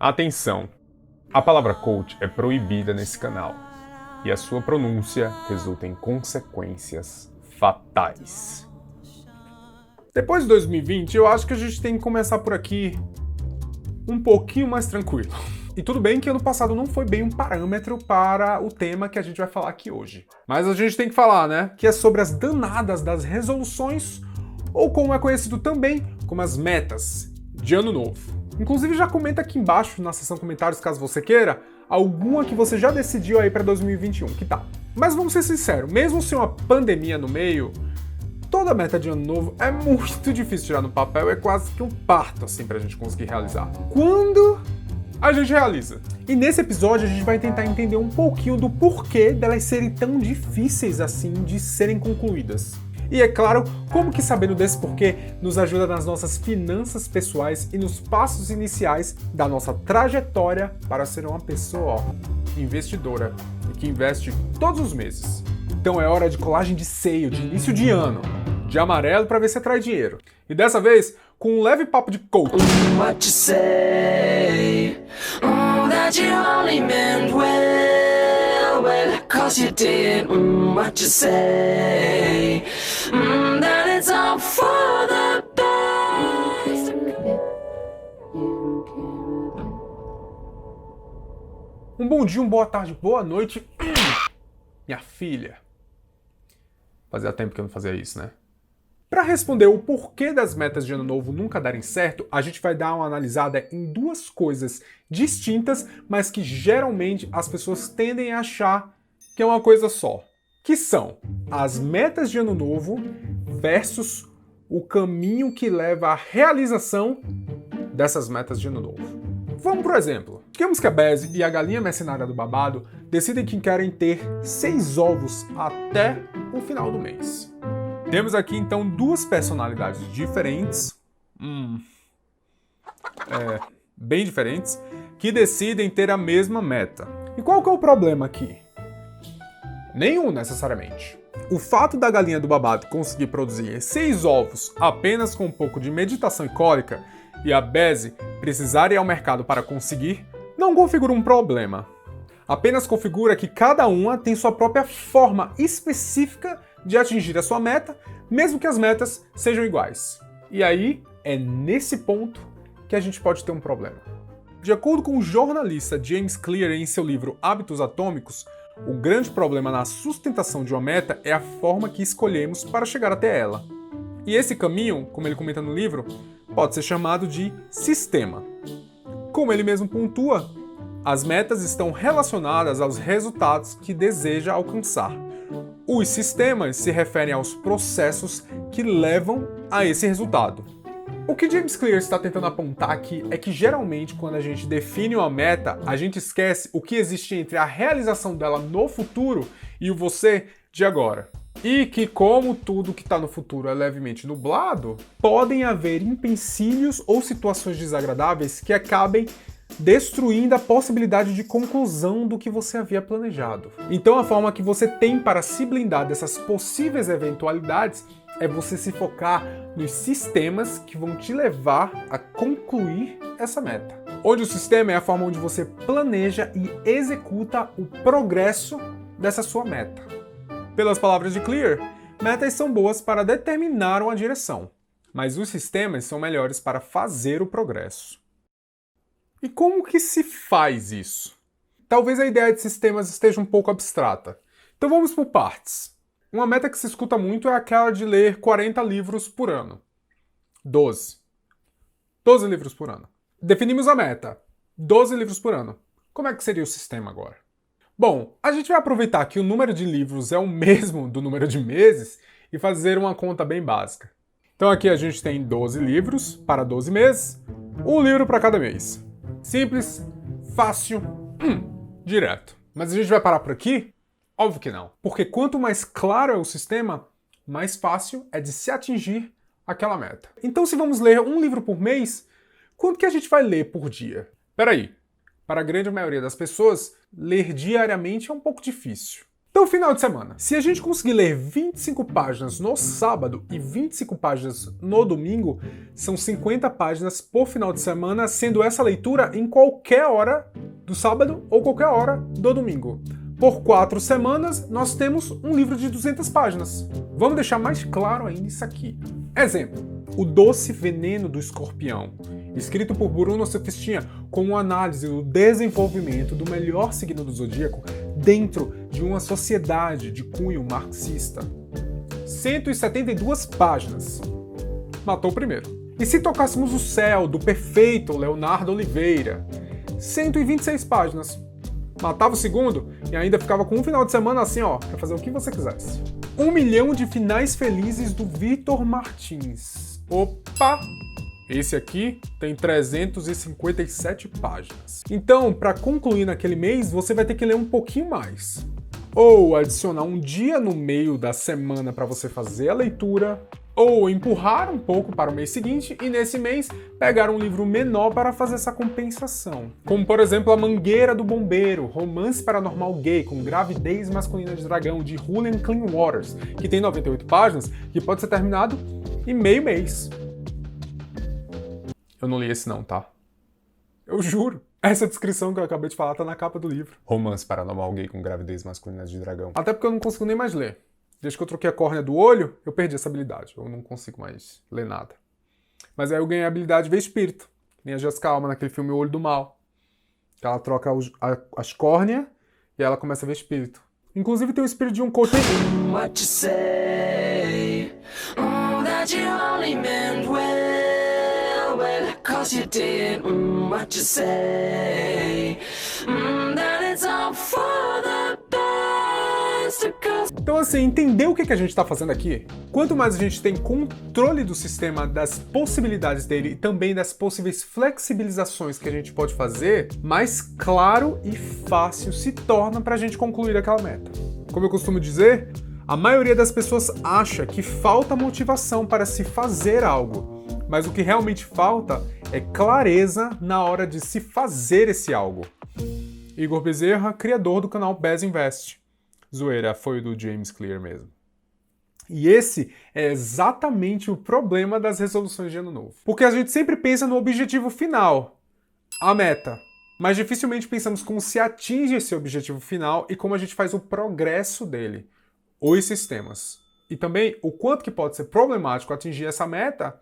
Atenção! A palavra coach é proibida nesse canal e a sua pronúncia resulta em consequências fatais. Depois de 2020, eu acho que a gente tem que começar por aqui um pouquinho mais tranquilo. E tudo bem que ano passado não foi bem um parâmetro para o tema que a gente vai falar aqui hoje. Mas a gente tem que falar, né? Que é sobre as danadas das resoluções, ou como é conhecido também como as metas de ano novo. Inclusive já comenta aqui embaixo na seção comentários, caso você queira, alguma que você já decidiu aí para 2021, que tal? Mas vamos ser sinceros, mesmo sem uma pandemia no meio, toda meta de ano novo é muito difícil tirar no papel, é quase que um parto assim pra gente conseguir realizar. Quando a gente realiza. E nesse episódio a gente vai tentar entender um pouquinho do porquê delas serem tão difíceis assim de serem concluídas. E é claro, como que sabendo desse porquê nos ajuda nas nossas finanças pessoais e nos passos iniciais da nossa trajetória para ser uma pessoa investidora e que investe todos os meses. Então é hora de colagem de seio, de início de ano, de amarelo para ver se atrai dinheiro. E dessa vez, com um leve papo de coach. What you say? That you only meant well, 'cause you did. What you say? That it's all for the best. Um bom dia, uma boa tarde, boa noite, minha filha. Fazia tempo que eu não fazia isso, né? Para responder o porquê das metas de ano novo nunca darem certo, a gente vai dar uma analisada em duas coisas distintas, mas que geralmente as pessoas tendem a achar que é uma coisa só. Que são as metas de ano novo versus o caminho que leva à realização dessas metas de ano novo. Vamos por exemplo. Digamos que a Beze e a galinha mercenária do babado decidem que querem ter 6 ovos até o final do mês. Temos aqui então duas personalidades diferentes, bem diferentes, que decidem ter a mesma meta. E qual que é o problema aqui? Nenhum, necessariamente. O fato da galinha do babado conseguir produzir 6 ovos apenas com um pouco de meditação e cólica e a Beze precisar ir ao mercado para conseguir, não configura um problema. Apenas configura que cada uma tem sua própria forma específica de atingir a sua meta, mesmo que as metas sejam iguais. E aí, é nesse ponto que a gente pode ter um problema. De acordo com o jornalista James Clear em seu livro Hábitos Atômicos, o grande problema na sustentação de uma meta é a forma que escolhemos para chegar até ela. E esse caminho, como ele comenta no livro, pode ser chamado de sistema. Como ele mesmo pontua, as metas estão relacionadas aos resultados que deseja alcançar. Os sistemas se referem aos processos que levam a esse resultado. O que James Clear está tentando apontar aqui é que geralmente quando a gente define uma meta, a gente esquece o que existe entre a realização dela no futuro e o você de agora. E que como tudo que está no futuro é levemente nublado, podem haver empecilhos ou situações desagradáveis que acabem destruindo a possibilidade de conclusão do que você havia planejado. Então a forma que você tem para se blindar dessas possíveis eventualidades é você se focar nos sistemas que vão te levar a concluir essa meta. Onde o sistema é a forma onde você planeja e executa o progresso dessa sua meta. Pelas palavras de Clear, metas são boas para determinar uma direção, mas os sistemas são melhores para fazer o progresso. E como que se faz isso? Talvez a ideia de sistemas esteja um pouco abstrata. Então vamos por partes. Uma meta que se escuta muito é aquela de ler 40 livros por ano. 12 livros por ano. Definimos a meta. 12 livros por ano. Como é que seria o sistema agora? Bom, a gente vai aproveitar que o número de livros é o mesmo do número de meses e fazer uma conta bem básica. Então aqui a gente tem 12 livros para 12 meses, um livro para cada mês. Simples, fácil, direto. Mas a gente vai parar por aqui? Óbvio que não. Porque quanto mais claro é o sistema, mais fácil é de se atingir aquela meta. Então se vamos ler um livro por mês, quanto que a gente vai ler por dia? Peraí, para a grande maioria das pessoas, ler diariamente é um pouco difícil. Então, final de semana. Se a gente conseguir ler 25 páginas no sábado e 25 páginas no domingo, são 50 páginas por final de semana, sendo essa leitura em qualquer hora do sábado ou qualquer hora do domingo. Por 4 semanas, nós temos um livro de 200 páginas. Vamos deixar mais claro ainda isso aqui. Exemplo: O Doce Veneno do Escorpião, escrito por Bruno Surfistinha, com uma análise do desenvolvimento do melhor signo do zodíaco dentro de uma sociedade de cunho marxista. 172 páginas. Matou o primeiro. E se tocássemos o céu, do perfeito Leonardo Oliveira? 126 páginas. Matava o segundo e ainda ficava com um final de semana assim, ó, pra fazer o que você quisesse. 1 milhão de finais felizes do Vitor Martins. Opa! Esse aqui tem 357 páginas. Então, para concluir naquele mês, você vai ter que ler um pouquinho mais. Ou adicionar um dia no meio da semana para você fazer a leitura, ou empurrar um pouco para o mês seguinte e nesse mês pegar um livro menor para fazer essa compensação. Como por exemplo A Mangueira do Bombeiro, romance paranormal gay com gravidez masculina de dragão de Julian Cleanwaters, que tem 98 páginas e pode ser terminado em meio mês. Eu não li esse não, tá? Eu juro. Essa descrição que eu acabei de falar tá na capa do livro. Romance paranormal gay com gravidez masculina de dragão. Até porque eu não consigo nem mais ler. Desde que eu troquei a córnea do olho, eu perdi essa habilidade. Eu não consigo mais ler nada. Mas aí eu ganhei a habilidade de ver espírito. Que nem a Jessica Alba naquele filme O Olho do Mal. Que ela troca as córneas e ela começa a ver espírito. Inclusive tem o espírito de um coach. What you say? That you only meant well, 'cause you did. What you say? That it's all for the best, 'cause... Então assim, entender o que a gente está fazendo aqui? Quanto mais a gente tem controle do sistema, das possibilidades dele e também das possíveis flexibilizações que a gente pode fazer, mais claro e fácil se torna para a gente concluir aquela meta. Como eu costumo dizer, a maioria das pessoas acha que falta motivação para se fazer algo, mas o que realmente falta é clareza na hora de se fazer esse algo. Igor Bezerra, criador do canal Bez Invest. Zoeira, foi o do James Clear mesmo. E esse é exatamente o problema das resoluções de ano novo. Porque a gente sempre pensa no objetivo final, a meta, mas dificilmente pensamos como se atinge esse objetivo final e como a gente faz o progresso dele, os sistemas. E também o quanto que pode ser problemático atingir essa meta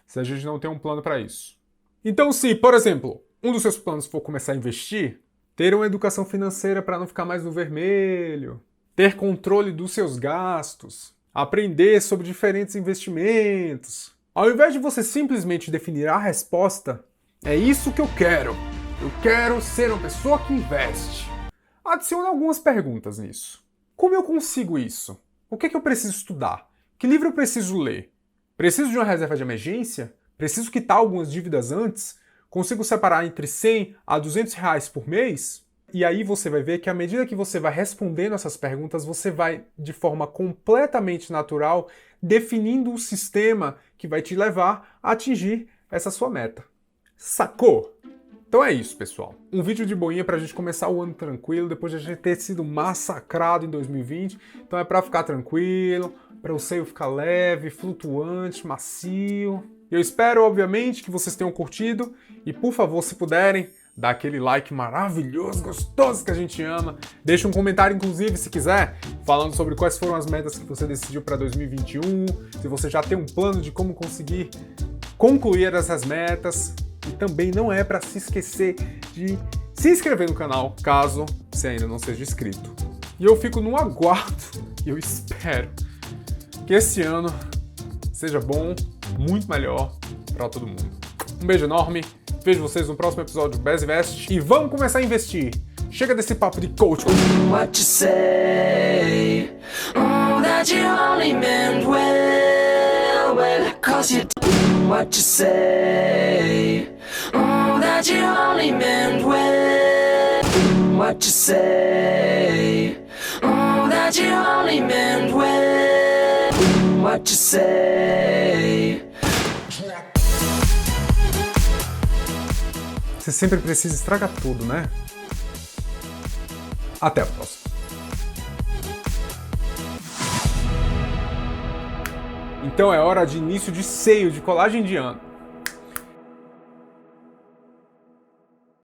se a gente não tem um plano para isso. Então se, por exemplo, um dos seus planos for começar a investir, ter uma educação financeira para não ficar mais no vermelho, ter controle dos seus gastos, aprender sobre diferentes investimentos. Ao invés de você simplesmente definir a resposta, é isso que eu quero ser uma pessoa que investe. Adicione algumas perguntas nisso. Como eu consigo isso? O que eu preciso estudar? Que livro eu preciso ler? Preciso de uma reserva de emergência? Preciso quitar algumas dívidas antes? Consigo separar entre 100 a 200 reais por mês? E aí você vai ver que à medida que você vai respondendo essas perguntas, você vai, de forma completamente natural, definindo o sistema que vai te levar a atingir essa sua meta. Sacou? Então é isso, pessoal. Um vídeo de boinha pra gente começar o ano tranquilo, depois de a gente ter sido massacrado em 2020. Então é pra ficar tranquilo, para o seio ficar leve, flutuante, macio. Eu espero, obviamente, que vocês tenham curtido e, por favor, se puderem, dá aquele like maravilhoso, gostoso que a gente ama. Deixa um comentário, inclusive, se quiser, falando sobre quais foram as metas que você decidiu para 2021, se você já tem um plano de como conseguir concluir essas metas. E também não é para se esquecer de se inscrever no canal, caso você ainda não seja inscrito. E eu fico no aguardo e eu espero que esse ano seja bom, muito melhor para todo mundo. Um beijo enorme, vejo vocês no próximo episódio do Bez Invest e vamos começar a investir. Chega desse papo de coach. What you say? That you only meant well, 'cause you did. What you say? That you only meant well. What you say? That you only meant well. What you say? Você sempre precisa estragar tudo, né? Até a próxima. Então é hora de início de seio, de colagem de ano.